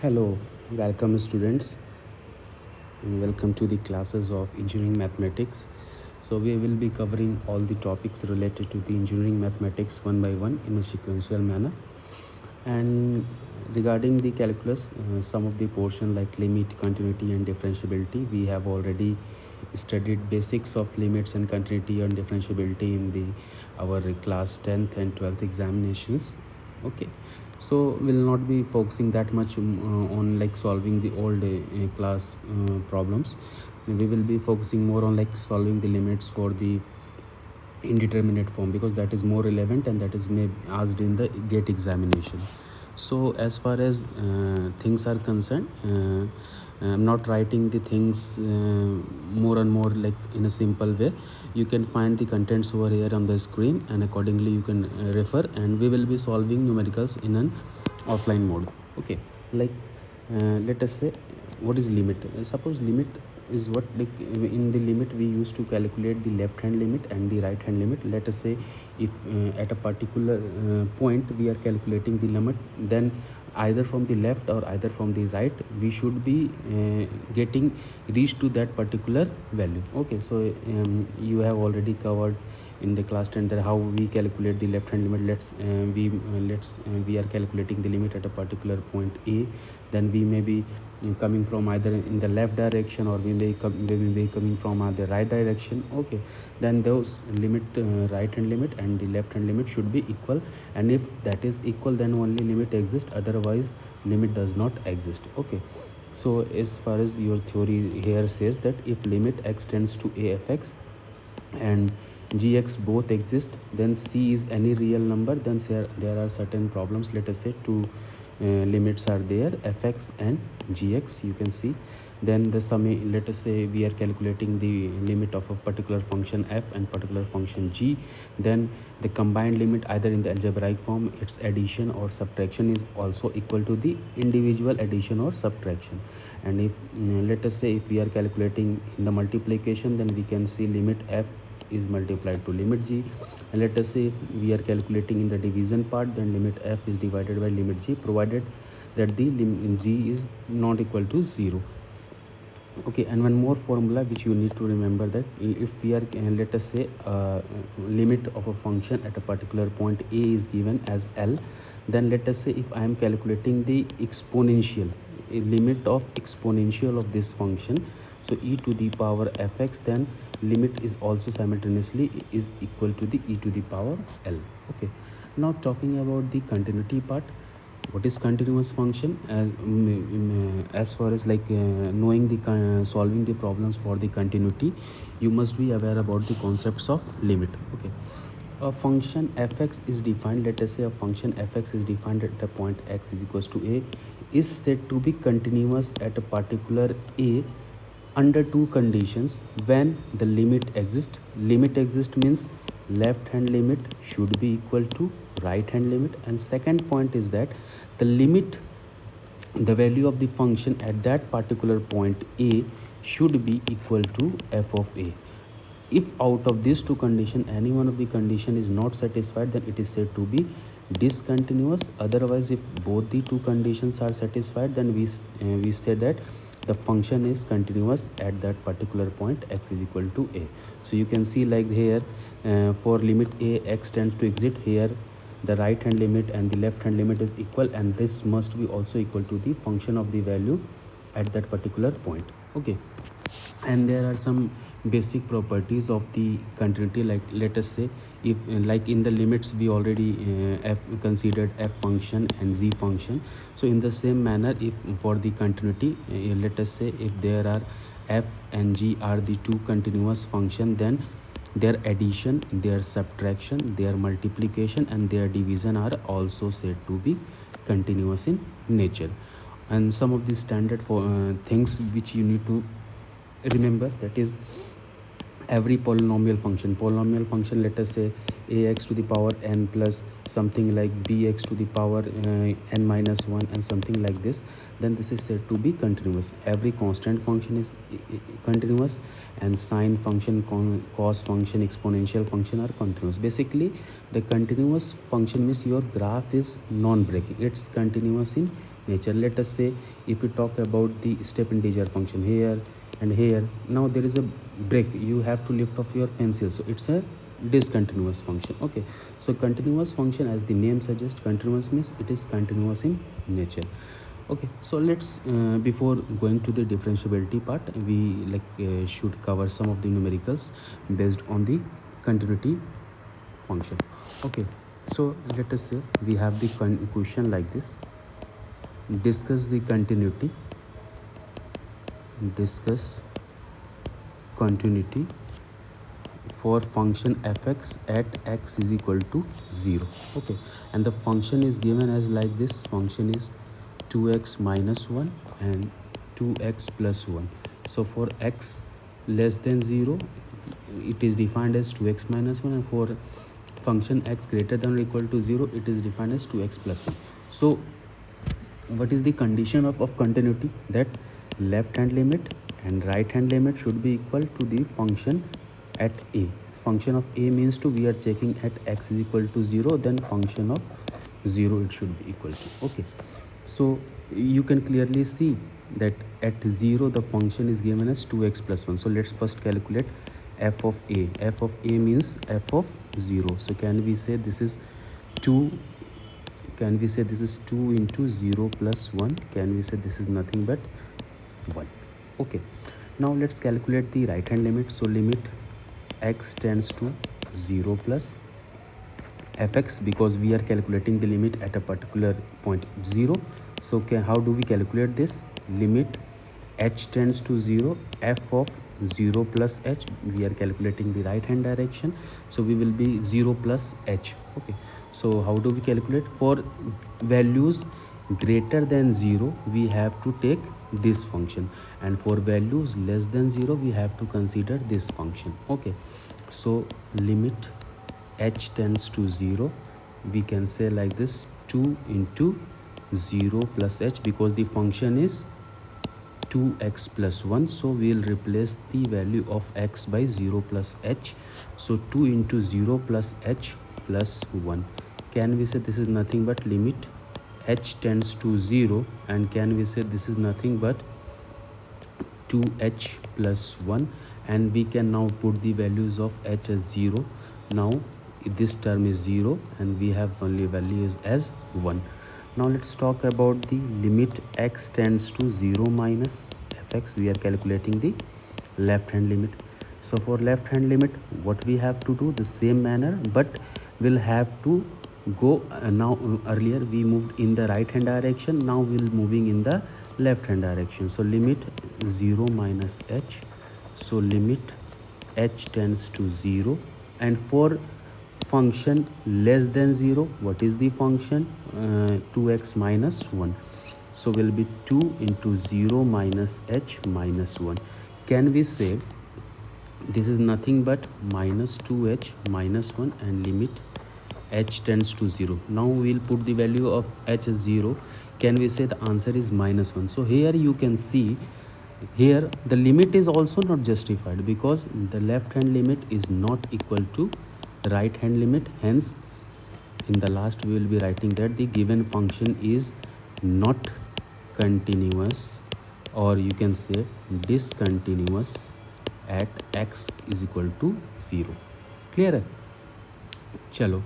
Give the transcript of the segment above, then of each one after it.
Hello, welcome students. Welcome to the classes of engineering mathematics. So we will be covering all the topics related to the engineering mathematics one by one in a sequential manner. And regarding the calculus, some of the portion like limit, continuity and differentiability, we have already studied basics of limits and continuity and differentiability in the our class 10th and 12th examinations. Okay, so we'll not be focusing that much on like solving the old class problems. We will be focusing more on like solving the limits for the indeterminate form because that is more relevant and that is may asked in the gate examination. So as far as things are concerned, I'm not writing the things more and more like in a simple way. You can find the contents over here on the screen and accordingly you can refer, and we will be solving numericals in an offline mode. Okay, like let us say what is limit. Suppose limit is what, like in the limit we used to calculate the left hand limit and the right hand limit. Let us say if at a particular point we are calculating the limit, then either from the left or either from the right we should be getting reached to that particular value. Okay, so you have already covered in the class 10 that how we calculate the left hand limit. We are calculating the limit at a particular point A, then we may be coming from either in the left direction or we may be coming from the right direction. Okay, then those limit, right hand limit and the left hand limit should be equal, and if that is equal then only limit exists, otherwise limit does not exist. Okay, so as far as your theory here says that if limit x tends to a f x and gx both exist, then c is any real number, then there are certain problems. Let us say two limits are there, fx and gx, you can see. Then the sum, let us say we are calculating the limit of a particular function f and particular function g, then the combined limit either in the algebraic form, its addition or subtraction is also equal to the individual addition or subtraction. And if let us say if we are calculating in the multiplication, then we can see limit f is multiplied to limit g. And let us say if we are calculating in the division part, then limit f is divided by limit g, provided that the g is not equal to 0. Okay, and one more formula which you need to remember, that if we are let us say limit of a function at a particular point a is given as L, then let us say if I am calculating the exponential, a limit of exponential of this function, so e to the power fx, then limit is also simultaneously is equal to the e to the power L. Okay, now talking about the continuity part. What is continuous function? As far as like knowing the solving the problems for the continuity, you must be aware about the concepts of limit. Okay, a function fx is defined, let us say a function fx is defined at the point x is equals to a, is said to be continuous at a particular a under two conditions when the limit exists. Limit exists means left hand limit should be equal to right hand limit, and second point is that the limit, the value of the function at that particular point a should be equal to f of a. If out of these two conditions any one of the condition is not satisfied, then it is said to be discontinuous. Otherwise, if both the two conditions are satisfied, then we say that the function is continuous at that particular point x is equal to a. So you can see like here for limit a x tends to exist, here the right hand limit and the left hand limit is equal, and this must be also equal to the function of the value at that particular point. Okay, and there are some basic properties of the continuity, like let us say if like in the limits we already f considered f function and z function. So in the same manner, if for the continuity let us say if there are f and g are the two continuous function, then their addition, their subtraction, their multiplication and their division are also said to be continuous in nature. And some of the standard for things which you need to remember, that is every polynomial function, let us say ax to the power n plus something like bx to the power n minus 1 and something like this, then this is said to be continuous. Every constant function is continuous, and sine function, cos function, exponential function are continuous. Basically the continuous function means your graph is non-breaking, it's continuous in nature. Let us say if we talk about the step integer function here and here, now there is a break, you have to lift off your pencil, so it's a discontinuous function. Okay, so continuous function, as the name suggests, continuous means it is continuous in nature. Okay, so let's before going to the differentiability part, we should cover some of the numericals based on the continuity function. Okay, so let us say we have the question like this: discuss the continuity, discuss continuity for function fx at x is equal to 0. Okay, and the function is given as like this: function is 2x minus 1 and 2x plus 1. So for x less than 0, it is defined as 2x minus 1, and for function x greater than or equal to 0, it is defined as 2x plus 1. So what is the condition of continuity? That left hand limit and right hand limit should be equal to the function at a. Function of a means to we are checking at x is equal to 0, then function of 0 it should be equal to. Okay, so you can clearly see that at 0 the function is given as 2x plus 1. So let's first calculate f of a. F of a means f of 0. So can we say this is 2? Can we say this is 2 into 0 plus 1? Can we say this is nothing but 1? Okay, now let's calculate the right hand limit. So limit x tends to 0 plus fx, because we are calculating the limit at a particular point 0. So how do we calculate this? Limit h tends to 0, f of 0 plus h, we are calculating the right hand direction, so we will be 0 plus h. Okay, so how do we calculate? For values greater than 0, we have to take this function, and for values less than 0, we have to consider this function. Okay, so limit h tends to 0, we can say like this: 2 into 0 plus h, because the function is 2x plus 1, so we will replace the value of x by 0 plus h. So 2 into 0 plus h plus 1. Can we say this is nothing but limit h tends to 0, and can we say this is nothing but 2h plus 1, and we can now put the values of h as 0. Now this term is 0 and we have only values as 1. Now let's talk about the limit x tends to 0 minus fx. We are calculating the left hand limit. So for left hand limit, what we have to do? The same manner, but we'll have to go now earlier we moved in the right hand direction, now we'll moving in the left hand direction. So limit 0 minus h, so limit h tends to 0, and for function less than 0, what is the function? 2x minus 1, so will be 2 into 0 minus h minus 1. Can we say this is nothing but minus 2h minus 1, and limit h tends to 0. Now we'll put the value of h as 0. Can we say the answer is minus 1? So here you can see, here the limit is also not justified, because the left hand limit is not equal to right hand limit. Hence in the last we will be writing that the given function is not continuous, or you can say discontinuous at x is equal to 0. Clear hai? Chalo,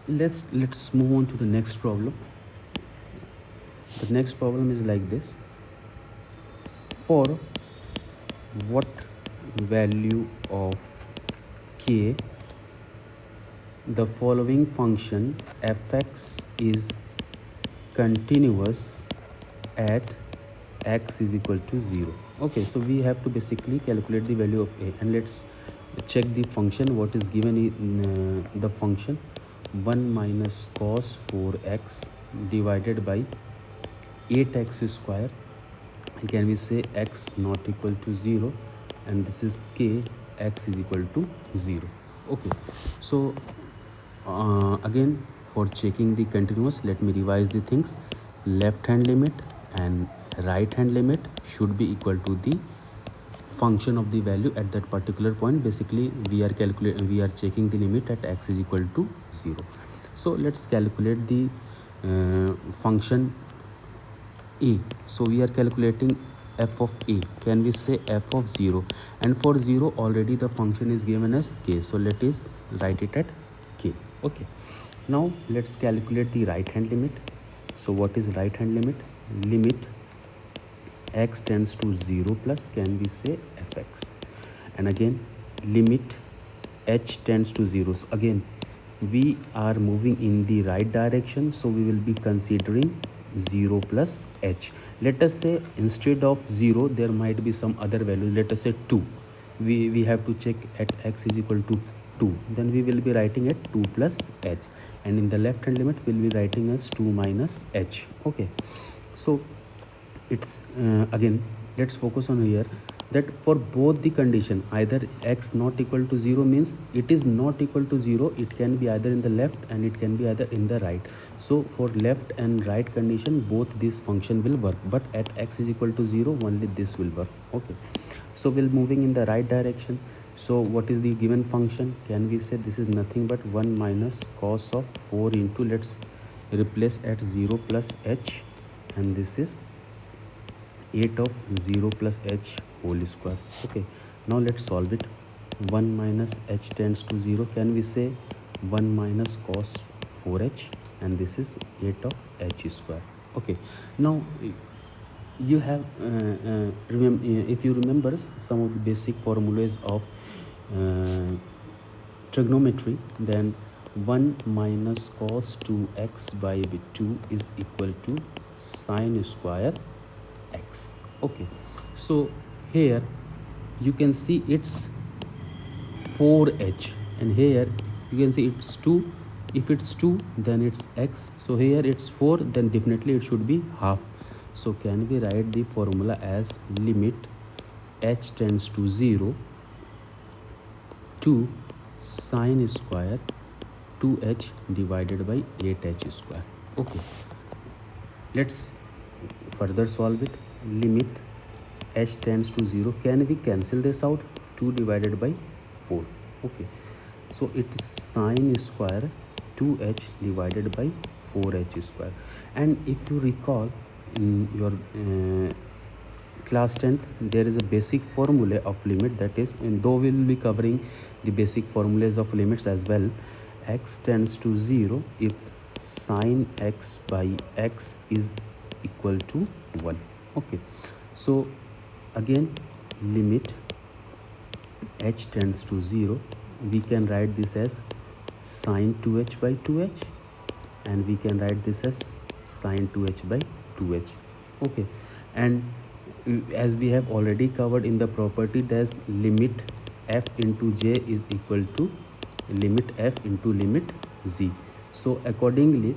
let's move on to the next problem. The next problem is like this: for what value of k the following function fx is continuous at x is equal to 0. Okay, so we have to basically calculate the value of a, and let's check the function. What is given in the function? 1 minus cos 4x divided by 8x square. Can we say x not equal to 0, and this is k x is equal to 0. Okay, so again, for checking the continuous, let me revise the things. Left hand limit and right hand limit should be equal to the function of the value at that particular point. Basically we are checking the limit at x is equal to 0. So let's calculate the function a. So we are calculating f of a. Can we say f of 0? And for 0 already the function is given as k, so let us write it at k. Okay, now let's calculate the right hand limit. So what is right hand limit? Limit x tends to 0 plus, can we say, fx. And again, limit h tends to 0. So again we are moving in the right direction, so we will be considering 0 plus h. Let us say instead of 0 there might be some other value, let us say 2. We have to check at x is equal to 2, then we will be writing at 2 plus h, and in the left hand limit we'll be writing as 2 minus h. Okay, so it's again let's focus on here that for both the condition, either x not equal to 0 means it is not equal to 0, it can be either in the left and it can be either in the right. So for left and right condition both this function will work, but at x is equal to 0 only this will work. Okay, so we're moving in the right direction. So what is the given function? Can we say this is nothing but 1 minus cos of 4 into, let's replace at 0 plus h, and this is 8 of 0 plus h whole square. Okay, now let's solve it. 1 minus h tends to 0, can we say 1 minus cos 4h, and this is 8 of h square. Okay, now you have if you remember some of the basic formulas of trigonometry, then 1 minus cos 2x by 2 is equal to sine square x. Okay, so here you can see it's 4h, and here you can see it's 2. If it's 2 then it's x, so here it's 4, then definitely it should be half. So can we write the formula as limit h tends to 0 to sine square 2h divided by 8h square. Okay, let's further solve it. Limit h tends to 0, can we cancel this out? 2 divided by 4. Okay, so it is sine square 2h divided by 4h square. And if you recall in your class 10th, there is a basic formula of limit, that is, and though we will be covering the basic formulas of limits as well, x tends to 0 if sine x by x is equal to 1. Okay, so again limit h tends to 0, we can write this as sine 2h by 2h, and we can write this as sine 2h by 2h. Okay, and as we have already covered in the property, that limit f into j is equal to limit f into limit z. So accordingly,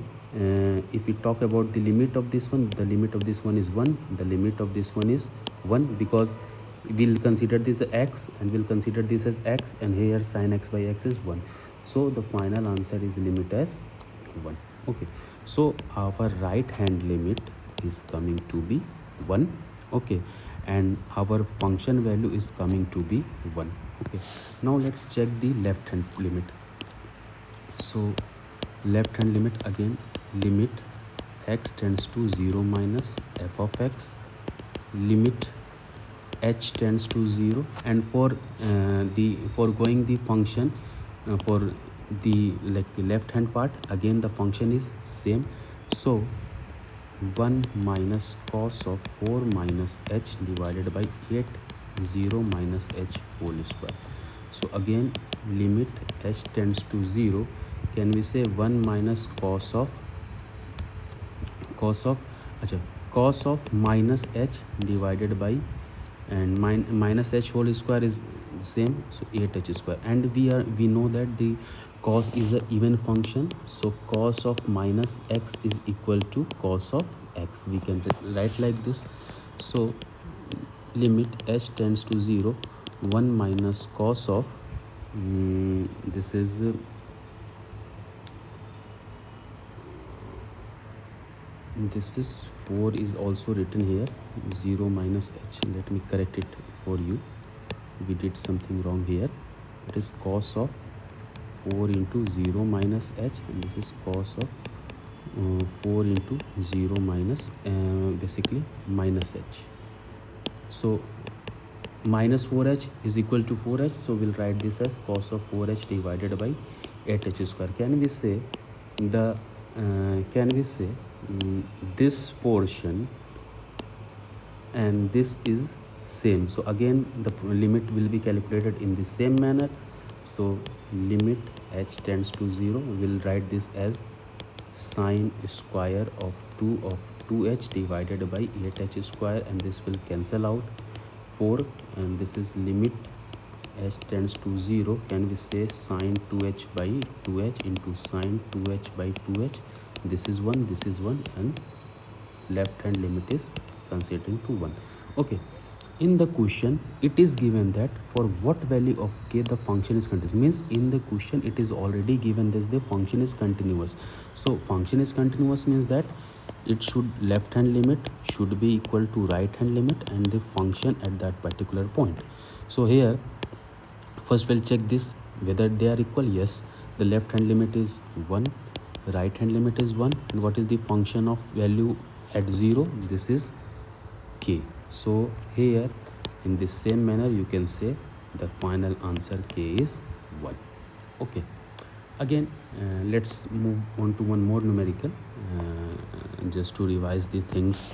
if we talk about the limit of this one, the limit of this one is 1, the limit of this one is 1, because we'll consider this as x and we'll consider this as x, and here sine x by x is 1. So the final answer is limit as 1. Okay, so our right hand limit is coming to be 1. Okay, and our function value is coming to be 1. Okay, now let's check the left hand limit. So left hand limit, again limit x tends to 0 minus f of x, limit h tends to 0, and for going the function for the left hand part, again the function is same. So 1 minus cos of 4 minus h divided by 8 0 minus h whole square. So again limit h tends to 0, can we say 1 minus cos of minus h divided by, and minus h whole square is the same, so 8h square. And we know that the cos is an even function, so cos of minus x is equal to cos of x. We can write like this. So limit h tends to 0, 1 minus cos of this is 4 is also written here, 0 minus h. Let me correct it for you. We did something wrong here. It is cos of 4 into 0 minus h, and this is cos of 4 into 0 minus basically minus h. So minus 4h is equal to 4h, so we'll write this as cos of 4h divided by 8h square. Can we say this portion and this is same? So again the limit will be calculated in the same manner. So limit h tends to 0, we'll write this as sine square of 2h divided by 8h square, and this will cancel out 4, and this is limit h tends to 0. Can we say sine 2h by 2h into sine 2h by 2h? This is 1, this is 1, and left hand limit is considering to 1. Okay, in the question it is given that for what value of k the function is continuous. Means in the question it is already given this the function is continuous. So function is continuous means that it should left hand limit should be equal to right hand limit and the function at that particular point. So here first we'll check this whether they are equal. Yes, the left hand limit is 1, right hand limit is 1, and what is the function of value at 0? This is k. So here in the same manner you can say the final answer k is 1. Okay, again let's move on to one more numerical just to revise the things,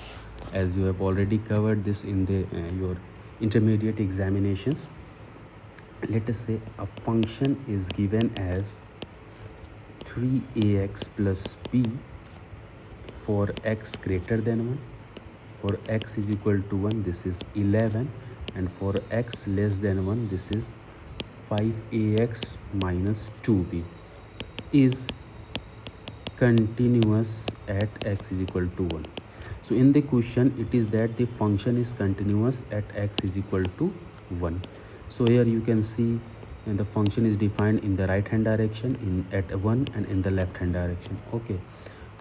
as you have already covered this in the your intermediate examinations. Let us say a function is given as 3ax plus b for x greater than 1. For x is equal to 1, this is 11, and for x less than 1, this is 5ax minus 2b, is continuous at x is equal to 1. So in the question it is that the function is continuous at x is equal to 1. So here you can see the function is defined in the right hand direction at 1 and in the left hand direction. Okay,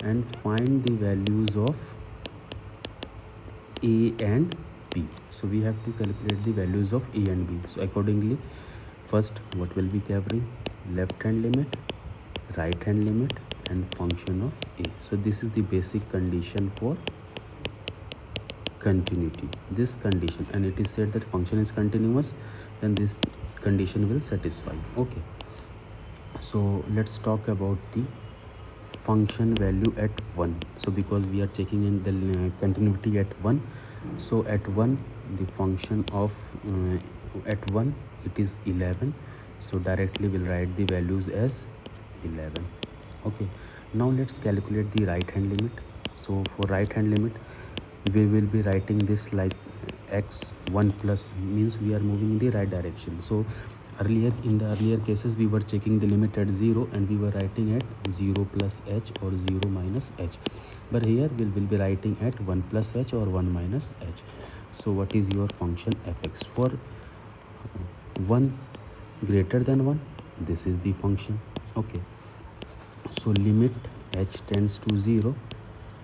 and find the values of a and b. So we have to calculate the values of a and b. So accordingly, first what will be covering? Left hand limit, right hand limit, and function of a. So this is the basic condition for continuity, this condition, and it is said that function is continuous, then this condition will satisfy. Okay, so let's talk about the function value at 1. So because we are checking in the continuity at 1, so at 1 the function of at 1 it is 11, so directly we'll write the values as 11. Okay, now let's calculate the right hand limit. So for right hand limit we will be writing this like x 1 plus, means we are moving in the right direction. So earlier in the earlier cases we were checking the limit at 0 and we were writing at 0 plus h or 0 minus h, but here we will be writing at 1 plus h or 1 minus h. So what is your function fx? For 1 greater than 1, this is the function. Okay, so limit h tends to 0,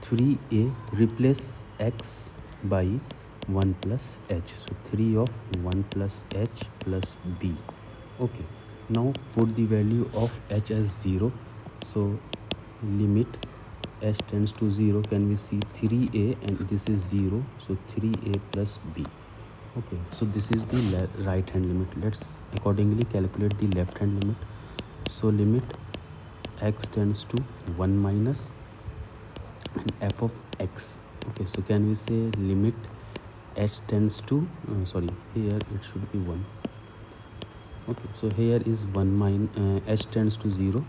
3a, replace x by 1 plus h, so 3 of 1 plus h plus b. Okay, now put the value of h as 0. So limit h tends to 0, can we see 3a and this is 0, so 3a plus b. Okay, so this is the right hand limit. Let's accordingly calculate the left hand limit. So limit x tends to 1 minus and f of x. Okay, so can we say limit h tends to here it should be 1. Okay, so here is 1 minus h tends to 0,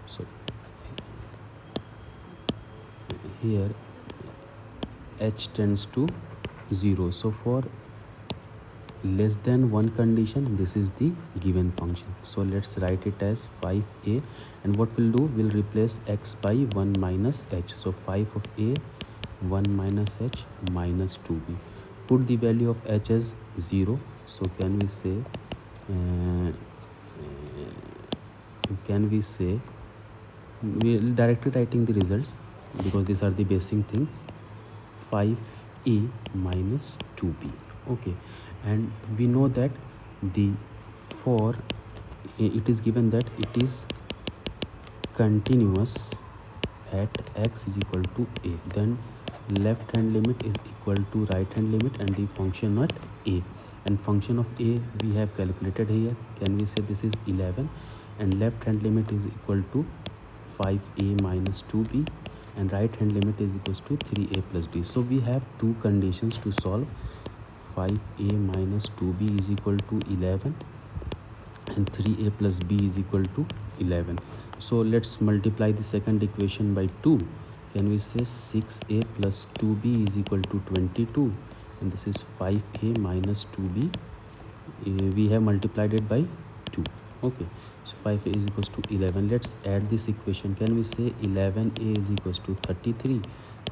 so here h tends to 0. So for less than 1 condition, this is the given function. So let's write it as 5a, and what we'll do, we'll replace x by 1 minus h. So 5 of a, 1 minus h minus 2b. Put the value of h as 0. So can we say we'll directly writing the results because these are the basic things. 5a minus 2b. Okay, and we know that the for it is given that it is continuous at x is equal to a, then left hand limit is equal to right hand limit and the function at a, and function of a we have calculated here. Can we say this is 11 and left hand limit is equal to 5a minus 2b and right hand limit is equals to 3a plus b. So we have two conditions to solve. 5a minus 2b is equal to 11 and 3a plus b is equal to 11. So let's multiply the second equation by 2. Can we say 6a plus 2b is equal to 22, and this is 5a minus 2b. We have multiplied it by 2. Okay, so 5a is equals to 11. Let's add this equation. Can we say 11a is equals to 33?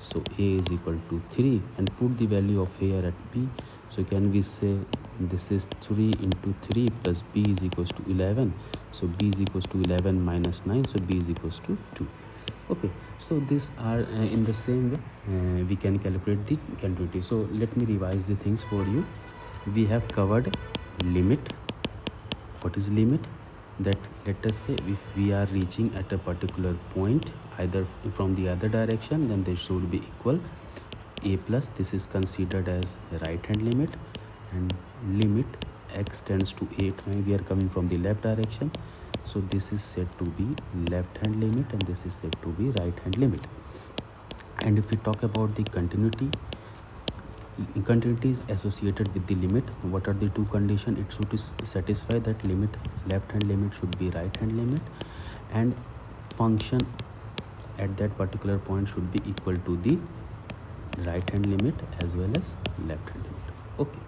So a is equal to 3 and put the value of a at b. So can we say this is 3 into 3 plus b is equals to 11. So b is equals to 11 minus 9. So b is equals to 2. Okay, so these are in the same way we can calculate the continuity. So let me revise the things for you. We have covered limit. What is limit? That let us say if we are reaching at a particular point either from the other direction, then they should be equal. A plus, this is considered as right hand limit, and limit x tends to 8, we are coming from the left direction, so this is said to be left hand limit and this is said to be right hand limit. And if we talk about the continuity is associated with the limit. What are the two conditions? It should satisfy that limit, left hand limit should be right hand limit, and function at that particular point should be equal to the right hand limit as well as left hand limit. Okay.